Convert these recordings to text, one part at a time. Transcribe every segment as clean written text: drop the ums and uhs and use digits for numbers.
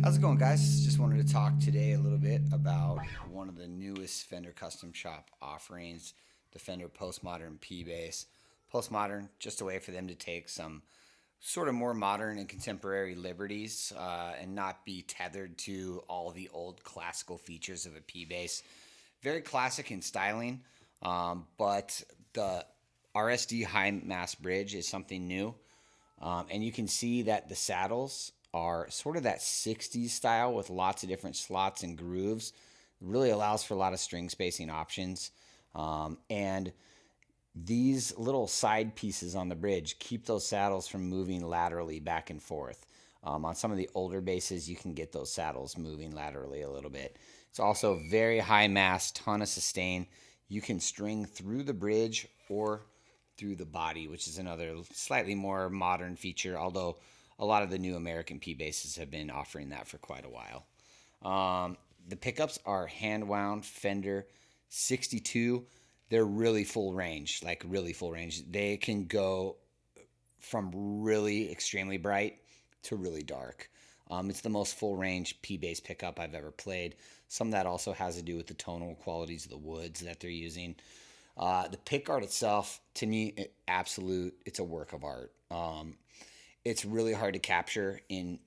How's it going, guys? Just wanted to talk today a little bit about one of the newest Fender Custom Shop offerings, the Fender Postmodern P-Bass. Postmodern, just a way for them to take some sort of more modern and contemporary liberties and not be tethered to all the old classical features of a P-Bass. Very classic in styling, but the RSD high mass bridge is something new. And you can see that the saddles are sort of that 60s style with lots of different slots and grooves. It really allows for a lot of string spacing options. And these little side pieces on the bridge keep those saddles from moving laterally back and forth. On some of the older basses, you can get those saddles moving laterally a little bit. It's also very high mass, ton of sustain. You can string through the bridge or through the body, which is another slightly more modern feature, although a lot of the new American P-Basses have been offering that for quite a while. The pickups are hand-wound Fender 62. They're really full range, like really full range. They can go from really extremely bright to really dark. It's the most full range P-Bass pickup I've ever played. Some of that also has to do with the tonal qualities of the woods that they're using. The pickguard itself, to me, it's a work of art. It's really hard to capture in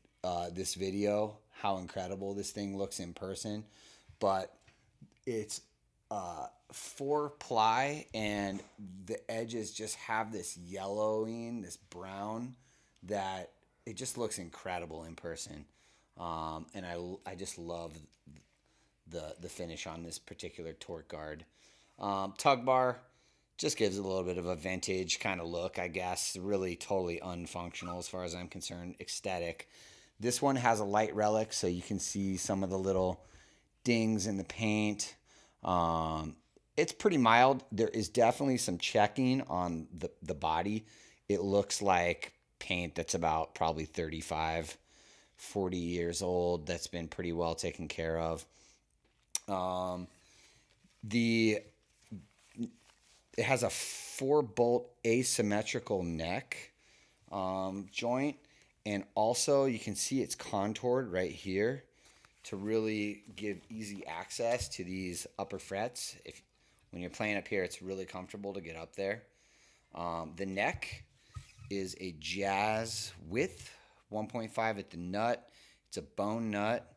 this video how incredible this thing looks in person, but it's 4-ply, and the edges just have this yellowing, this brown, that it just looks incredible in person. And I just love the finish on this particular torque guard. Tug bar just gives it a little bit of a vintage kind of look, I guess. Really totally unfunctional as far as I'm concerned. Aesthetic. This one has a light relic, so you can see some of the little dings in the paint. It's pretty mild. There is definitely some checking on the body. It looks like paint that's about probably 35, 40 years old. That's been pretty well taken care of. It has a 4-bolt asymmetrical neck joint, and also you can see it's contoured right here to really give easy access to these upper frets. When you're playing up here, it's really comfortable to get up there. The neck is a jazz width, 1.5 at the nut. It's a bone nut,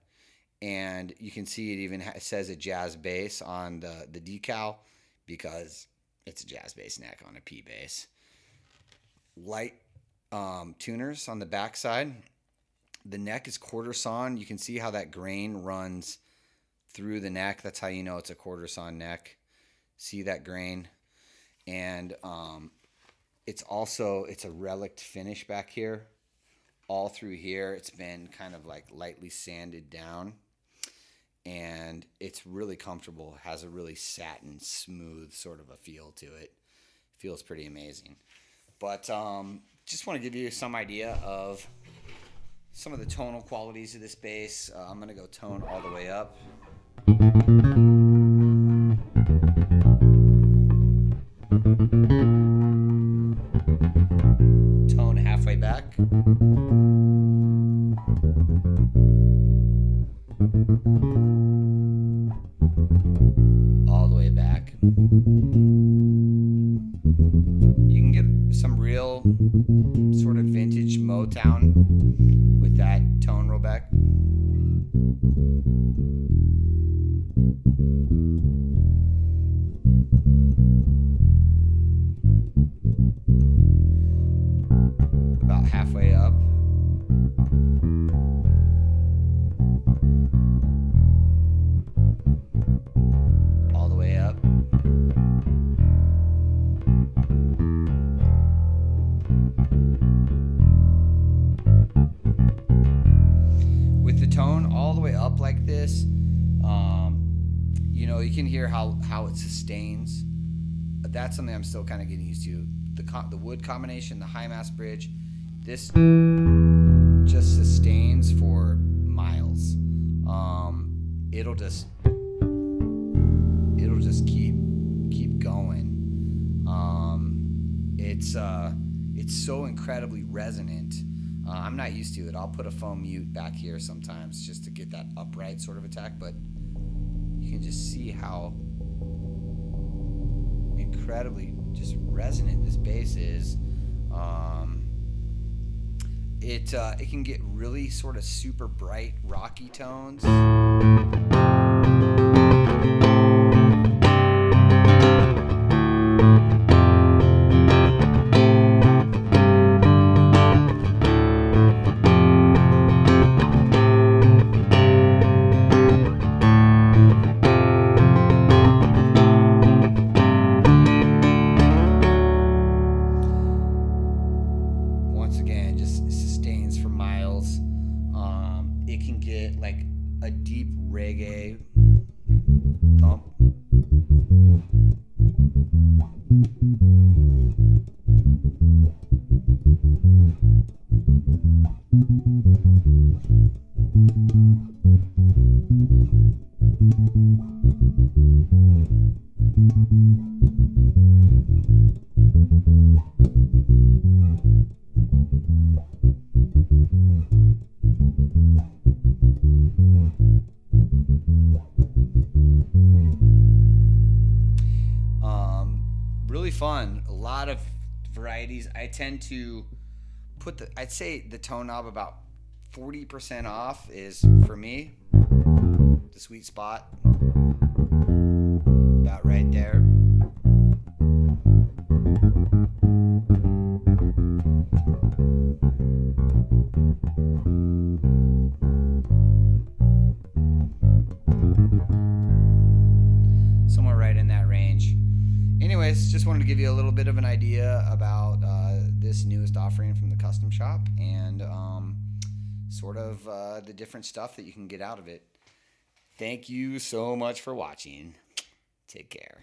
and you can see it even says a jazz bass on the decal because it's a jazz bass neck on a P-Bass. Light tuners on the backside. The neck is quarter sawn. You can see how that grain runs through the neck. That's how you know it's a quarter sawn neck. See that grain? And it's a relic finish back here. All through here, it's been kind of like lightly sanded down. And it's really comfortable. Has a really satin, smooth sort of a feel to it. Feels pretty amazing. But just want to give you some idea of some of the tonal qualities of this bass. I'm going to go tone all the way up. Tone halfway back. All the way back. You can get some real sort of vintage Motown with that tone roll back. About halfway up. All the way up. With the tone all the way up like this, you can hear how it sustains. That's something I'm still kind of getting used to. The wood combination, the high mass bridge, this just sustains it'll just keep going. It's so incredibly resonant. I'm not used to it. I'll put a foam mute back here sometimes just to get that upright sort of attack, but you can just see how incredibly just resonant this bass is. It can get really sort of super bright rocky tones. Once again, just sustains for miles. It can get like a deep reggae thump. Really fun. A lot of varieties. I tend to put I'd say the tone knob about 40% off is, for me, the sweet spot. About right there. Somewhere right in that range. Anyways, just wanted to give you a little bit of an idea about this newest offering from the custom shop and sort of the different stuff that you can get out of it. Thank you so much for watching. Take care.